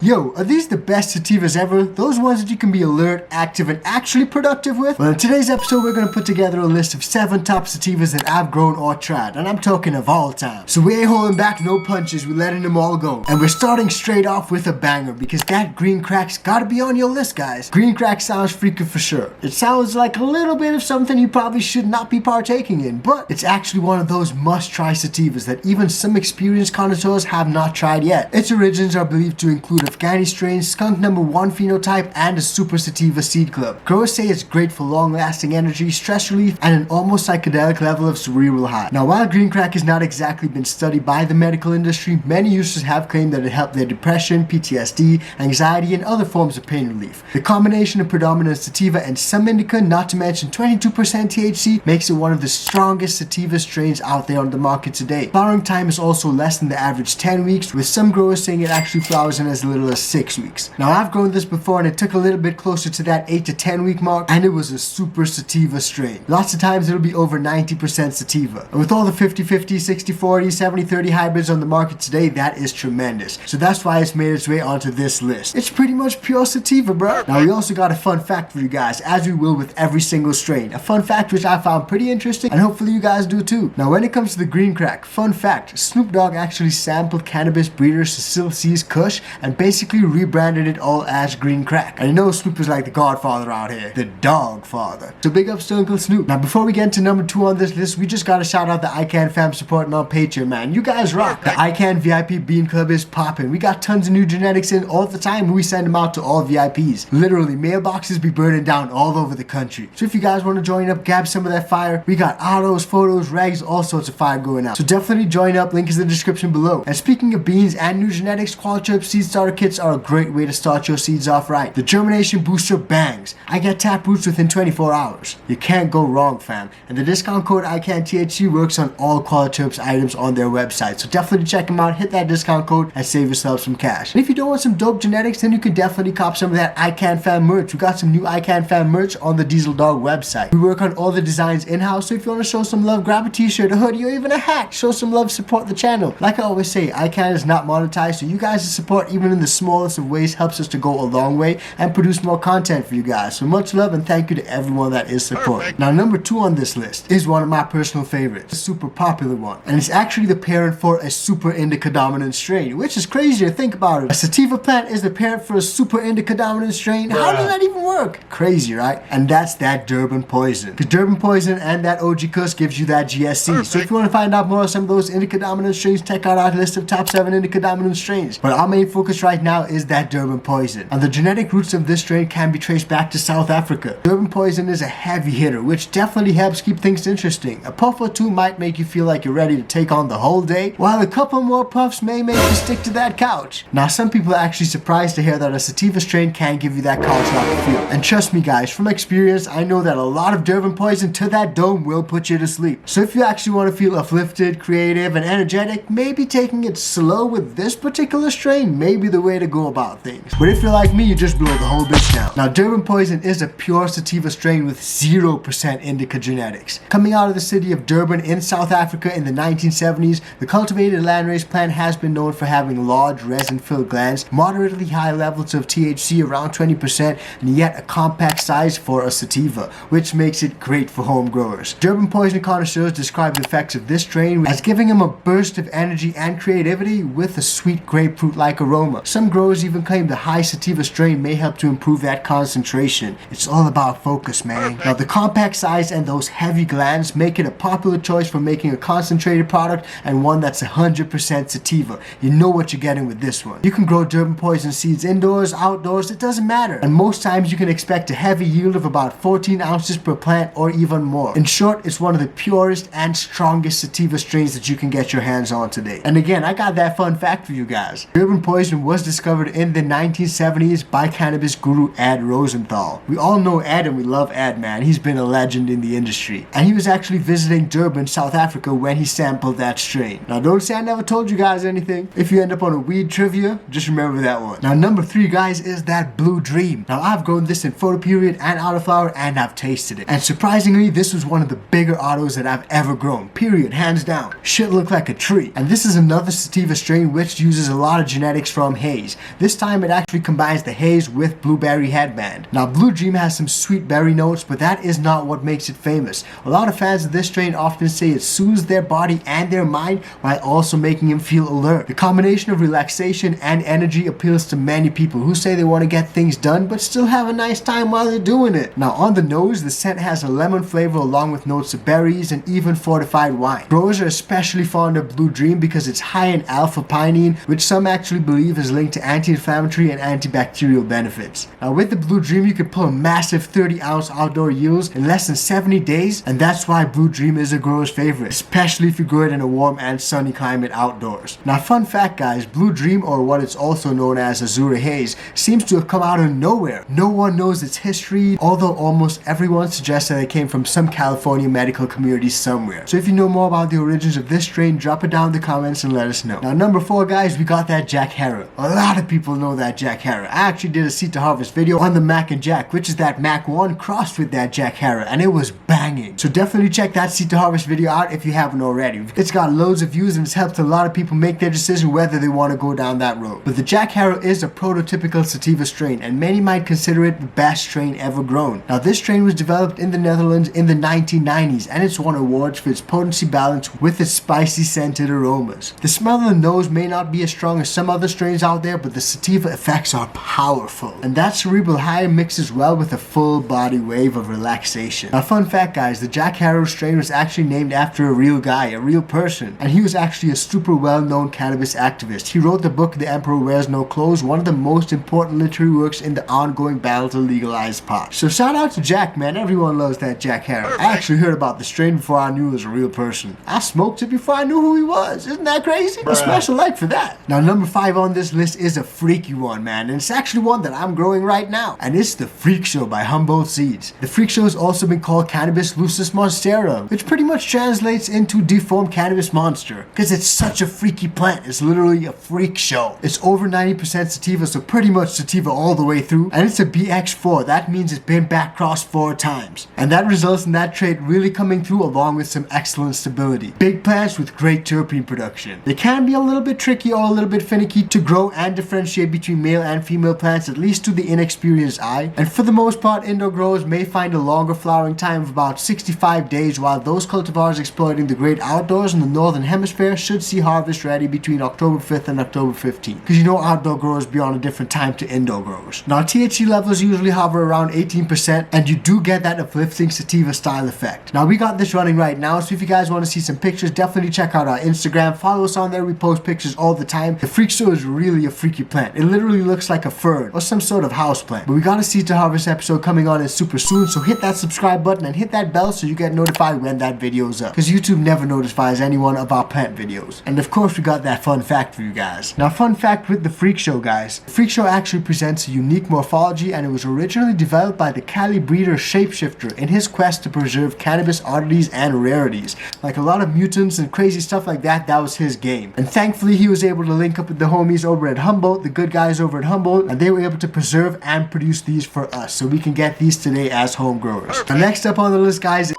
Yo, are these the best sativas ever? Those ones that you can be alert, active, and actually productive with? Well, in today's episode, we're going to put together a list of 7 top sativas that I've grown or tried, and I'm talking of all time. So we ain't holding back no punches, we're letting them all go. And we're starting straight off with a banger, because that green crack's gotta be on your list, guys. Green crack sounds freaky for sure. It sounds like a little bit of something you probably should not be partaking in, but it's actually one of those must-try sativas that even some experienced connoisseurs have not tried yet. Its origins are believed to include Afghani strains, skunk number 1 phenotype, and a super sativa seed club. Growers say it's great for long-lasting energy, stress relief, and an almost psychedelic level of cerebral high. Now, while green crack has not exactly been studied by the medical industry, many users have claimed that it helped their depression, PTSD, anxiety, and other forms of pain relief. The combination of predominant sativa and some indica, not to mention 22% THC, makes it one of the strongest sativa strains out there on the market today. Flowering time is also less than the average 10 weeks, with some growers saying it actually flowers in as little as 6 weeks. Now, I've grown this before and it took a little bit closer to that 8 to 10 week mark, and it was a super sativa strain. Lots of times it'll be over 90% sativa. And with all the 50-50, 60-40, 70-30 hybrids on the market today, that is tremendous. So that's why it's made its way onto this list. It's pretty much pure sativa, bro. Now, we also got a fun fact for you guys, as we will with every single strain. A fun fact which I found pretty interesting, and hopefully you guys do too. Now, when it comes to the green crack, fun fact, Snoop Dogg actually sampled cannabis breeder Cecil C's Kush and basically rebranded it all as green crack. And you know Snoop is like the godfather out here, the dog father. So big ups to Uncle Snoop. Now, before we get into number 2 on this list, we just gotta shout out the iCanFAM supporting on Patreon, man. You guys rock. The iCan VIP Bean Club is popping. We got tons of new genetics in all the time, and we send them out to all VIPs. Literally, mailboxes be burning down all over the country. So if you guys want to join up, grab some of that fire. We got autos, photos, regs, all sorts of fire going out. So definitely join up. Link is in the description below. And speaking of beans and new genetics, Qualitrip seed starter kits are a great way to start your seeds off right. The germination booster bangs. I get tap roots within 24 hours. You can't go wrong, fam. And the discount code icanthc works on all Qualitrip's items on their website. So definitely check them out, hit that discount code, and save yourself some cash. And if you don't want some dope genetics, then you can definitely cop some of that iCanFAM merch. We got some new iCanFAM merch on the Diesel Dog website. We work on all the designs in-house, so if you want to show some love, grab a t-shirt, a hoodie, or even a hat. Show some love, support the channel. Like I always say, iCan is not monetized, so you guys' support, even in the smallest of ways, helps us to go a long way and produce more content for you guys. So much love and thank you to everyone that is supporting. Now, number 2 on this list is one of my personal favorites, a super popular one, and it's actually the parent for a super indica dominant strain, which is crazy to think about it. A sativa plant is the parent for a super indica dominant strain. How does that even work? Crazy, right? And that's that Durban poison. Because Durban poison and that OG Kush gives you that GSC. So if you want to find out more of some of those indica dominant strains, check out our list of top 7 indica dominant strains. But our main focus right now is that Durban poison. And the genetic roots of this strain can be traced back to South Africa. Durban poison is a heavy hitter, which definitely helps keep things interesting. A puff or two might make you feel like you're ready to take on the whole day, while a couple more puffs may make you stick to that couch. Now, some people are actually surprised to hear that a sativa strain can give you that couch-like feel. And trust me, guys, from experience, I know that a lot of Durban poison to that dome will put you to sleep. So if you actually want to feel uplifted, creative, and energetic, maybe taking it slow with this particular strain may be the way to go about things. But if you're like me, you just blow the whole bitch down. Now, Durban poison is a pure sativa strain with 0% indica genetics. Coming out of the city of Durban in South Africa in the 1970s, the cultivated landrace plant has been known for having large resin-filled glands, moderately high levels of THC around 20%, and yet a compact size for a sativa, which makes it great for home growers. Durban poison connoisseurs describe the effects of this strain as giving them a burst of energy and creativity with a sweet grapefruit-like aroma. Some growers even claim the high sativa strain may help to improve that concentration. It's all about focus, man. Now, the compact size and those heavy glands make it a popular choice for making a concentrated product, and one that's 100% sativa. You know what you're getting with this one. You can grow Durban poison seeds indoors, outdoors, it doesn't matter. And most times you can expect a heavy yield of about 14 ounces per plant or even more. In short, it's one of the purest and strongest sativa strains that you can get your hands on today. And again, I got that fun fact for you guys. Durban poison was discovered in the 1970s by cannabis guru Ed Rosenthal. We all know Ed and we love Ed, man. He's been a legend in the industry. And he was actually visiting Durban, South Africa when he sampled that strain. Now, don't say I never told you guys anything. If you end up on a weed trivia, just remember that one. Now, number 3, guys, is that Blue Dream. Now, I've grown this in photo period and autoflower, and I've tasted it. And surprisingly, this was one of the bigger autos that I've ever grown. Period. Hands down. Shit looked like a tree. And this is another sativa strain which uses a lot of genetics from Haze. Haze. This time it actually combines the haze with blueberry headband. Now Blue Dream has some sweet berry notes, but that is not what makes it famous. A lot of fans of this strain often say it soothes their body and their mind while also making them feel alert. The combination of relaxation and energy appeals to many people who say they want to get things done but still have a nice time while they're doing it. Now on the nose, the scent has a lemon flavor along with notes of berries and even fortified wine. Growers are especially fond of Blue Dream because it's high in alpha-pinene, which some actually believe is linked to anti-inflammatory and antibacterial benefits. Now with the Blue Dream, you can pull a massive 30-ounce outdoor yields in less than 70 days, and that's why Blue Dream is a grower's favorite, especially if you grow it in a warm and sunny climate outdoors. Now fun fact guys, Blue Dream, or what it's also known as Azura Haze, seems to have come out of nowhere. No one knows its history, although almost everyone suggests that it came from some California medical community somewhere. So if you know more about the origins of this strain, drop it down in the comments and let us know. Now number 4 guys, we got that Jack Herer. A lot of people know that Jack Herer. I actually did a seed to harvest video on the Mac and Jack, which is that Mac 1 crossed with that Jack Herer, and it was banging. So definitely check that seed to harvest video out if you haven't already. It's got loads of views and it's helped a lot of people make their decision whether they want to go down that road. But the Jack Herer is a prototypical sativa strain, and many might consider it the best strain ever grown. Now this strain was developed in the Netherlands in the 1990s, and it's won awards for its potency balance with its spicy scented aromas. The smell of the nose may not be as strong as some other strains out there, but the sativa effects are powerful, and that cerebral high mixes well with a full body wave of relaxation. Now fun fact guys, the Jack Herer strain was actually named after a real guy, a real person, and he was actually a super well-known cannabis activist. He wrote the book The Emperor Wears No Clothes, one of the most important literary works in the ongoing battle to legalize pot. So shout out to Jack, man. Everyone loves that Jack Herer. I actually heard about the strain before I knew it was a real person. I smoked it before I knew who he was. Isn't that crazy? A special like for that. Now number 5 on this list is a freaky one, man, and it's actually one that I'm growing right now, and it's the Freakshow by Humboldt Seeds. The Freakshow has also been called Cannabis lucis monstera, which pretty much translates into deformed cannabis monster, because it's such a freaky plant. It's literally a freak show. It's over 90% sativa, so pretty much sativa all the way through, and it's a BX4. That means it's been back crossed 4 times, and that results in that trait really coming through along with some excellent stability. Big plants with great terpene production. They can be a little bit tricky or a little bit finicky to grow and differentiate between male and female plants, at least to the inexperienced eye, and for the most part indoor growers may find a longer flowering time of about 65 days, while those cultivars exploiting the great outdoors in the northern hemisphere should see harvest ready between October 5th and October 15th, because you know outdoor growers be on a different time to indoor growers. Now THC levels usually hover around 18%, and you do get that uplifting sativa style effect. Now we got this running right now, so if you guys want to see some pictures, definitely check out our Instagram, follow us on there. We post pictures all the time. The Freakshow is really a freaky plant. It literally looks like a fern or some sort of house plant. But we got a seed to harvest episode coming on in super soon, so hit that subscribe button and hit that bell so you get notified when that video is up, because YouTube never notifies anyone of our plant videos. And of course we got that fun fact for you guys. Now fun fact with the Freakshow guys, the Freakshow actually presents a unique morphology, and it was originally developed by the Cali breeder Shapeshifter in his quest to preserve cannabis oddities and rarities. Like a lot of mutants and crazy stuff like that, that was his game. And thankfully he was able to link up with the homies over at Humboldt, the good guys over at Humboldt, and they were able to preserve and produce these for us, so we can get these today as home growers. Now next up on the list guys,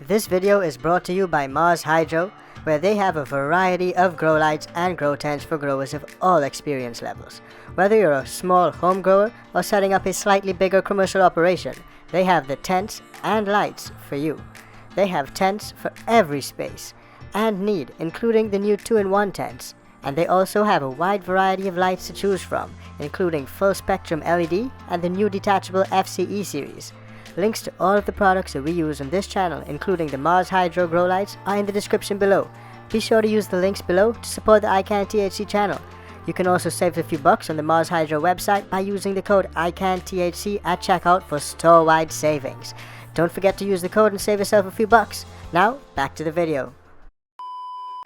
this video is brought to you by Mars Hydro, where they have a variety of grow lights and grow tents for growers of all experience levels. Whether you're a small home grower or setting up a slightly bigger commercial operation, they have the tents and lights for you. They have tents for every space and need, including the new 2-in-1 tents. And they also have a wide variety of lights to choose from, including full spectrum LED and the new detachable FCE series. Links to all of the products that we use on this channel, including the Mars Hydro grow lights, are in the description below. Be sure to use the links below to support the iCanTHC channel. You can also save a few bucks on the Mars Hydro website by using the code icanthc at checkout for store-wide savings. Don't forget to use the code and save yourself a few bucks. Now, back to the video.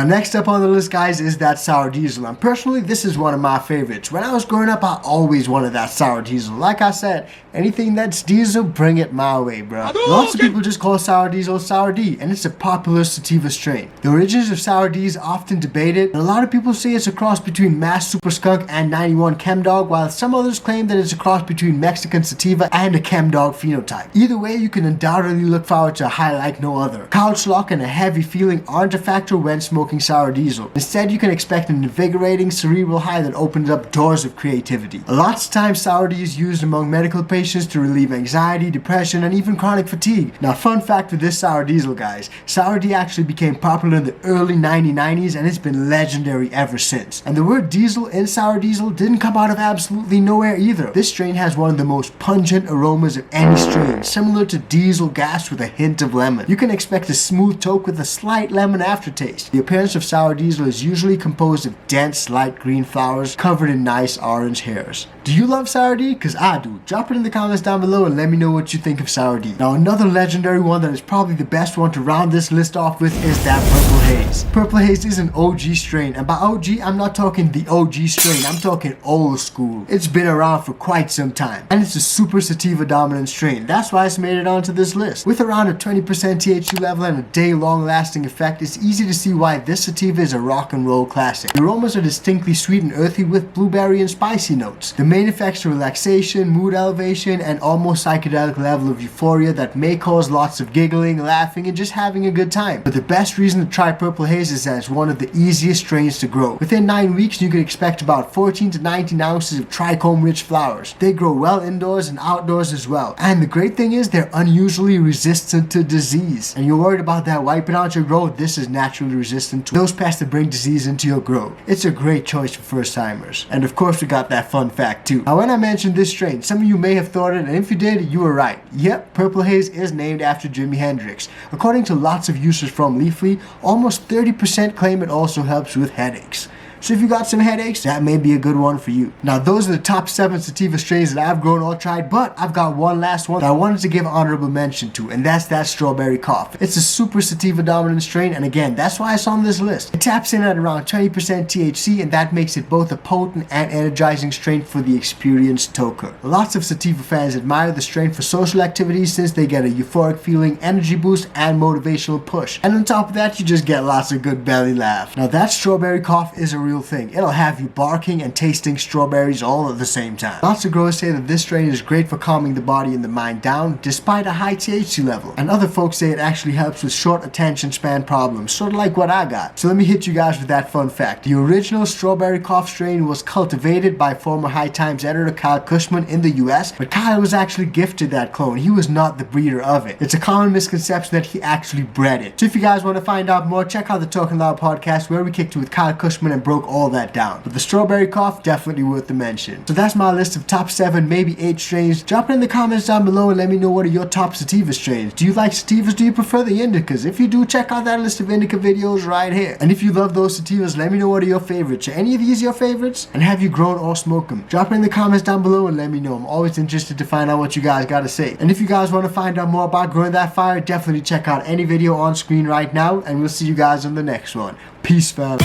Next up on the list guys is that sour diesel, and personally this is one of my favorites. When I was growing up I always wanted that sour diesel. Like I said, anything that's diesel, bring it my way, bro. Lots of people just call sour diesel Sour D, and it's a popular sativa strain. The origins of Sour D is often debated, and a lot of people say it's a cross between Mass Super Skunk and 91 Chem Dog, while some others claim that it's a cross between Mexican sativa and a Chem Dog phenotype. Either way, you can undoubtedly look forward to a high like no other. Couch lock and a heavy feeling aren't a factor when smoking smoking sour diesel. Instead, you can expect an invigorating cerebral high that opens up doors of creativity. Lots of times sour D is used among medical patients to relieve anxiety, depression, and even chronic fatigue. Now, fun fact with this sour diesel, guys, sour D actually became popular in the early 1990s and it's been legendary ever since. And the word diesel in sour diesel didn't come out of absolutely nowhere either. This strain has one of the most pungent aromas of any strain, similar to diesel gas with a hint of lemon. You can expect a smooth toke with a slight lemon aftertaste. The appearance of sour diesel is usually composed of dense light green flowers covered in nice orange hairs. Do you love sour D? Cause I do. Drop it in the comments down below and let me know what you think of sour D. Now another legendary one that is probably the best one to round this list off with is that Purple Haze. Purple Haze is an OG strain, and by OG I'm not talking the OG strain, I'm talking old school. It's been around for quite some time, and it's a super sativa dominant strain. That's why it's made it onto this list. With around a 20% THC level and a day long lasting effect, it's easy to see why this sativa is a rock and roll classic. The aromas are distinctly sweet and earthy with blueberry and spicy notes. The main effects are relaxation, mood elevation, and almost psychedelic level of euphoria that may cause lots of giggling, laughing, and just having a good time. But the best reason to try Purple Haze is that it's one of the easiest strains to grow. Within 9 weeks, you can expect about 14 to 19 ounces of trichome-rich flowers. They grow well indoors and outdoors as well. And the great thing is they're unusually resistant to disease. And you're worried about that wiping out your grow, this is naturally resistant to those pests that bring disease into your grow. It's a great choice for first timers. And of course we got that fun fact too. Now when I mentioned this strain, some of you may have thought it, and if you did, you were right. Yep, Purple Haze is named after Jimi Hendrix. According to lots of users from Leafly, almost 30% claim it also helps with headaches. So if you got some headaches, that may be a good one for you. Now those are the top 7 sativa strains that I've grown or tried, but I've got one last one that I wanted to give honorable mention to, and that's that Strawberry Cough. It's a super sativa dominant strain, and again, that's why it's on this list. It taps in at around 20% THC, and that makes it both a potent and energizing strain for the experienced toker. Lots of sativa fans admire the strain for social activities since they get a euphoric feeling, energy boost, and motivational push. And on top of that, you just get lots of good belly laugh. Now that Strawberry Cough is a real thing. It'll have you barking and tasting strawberries all at the same time. Lots of growers say that this strain is great for calming the body and the mind down despite a high THC level. And other folks say it actually helps with short attention span problems, sort of like what I got. So let me hit you guys with that fun fact. The original Strawberry Cough strain was cultivated by former High Times editor Kyle Cushman in the US, but Kyle was actually gifted that clone. He was not the breeder of it. It's a common misconception that he actually bred it. So if you guys want to find out more, check out the Talking Loud podcast where we kicked it with Kyle Cushman and broke all that down. But the Strawberry Cough, definitely worth the mention. So that's my list of top 7, maybe 8 strains. Drop it in the comments down below and let me know what are your top sativa strains. Do you like sativas? Do you prefer the indicas? If you do, check out that list of indica videos right here. And if you love those sativas, let me know what are your favorites. Are any of these your favorites? And have you grown or smoked them? Drop it in the comments down below and let me know. I'm always interested to find out what you guys got to say. And if you guys want to find out more about growing that fire, definitely check out any video on screen right now, and we'll see you guys on the next one. Peace, fam.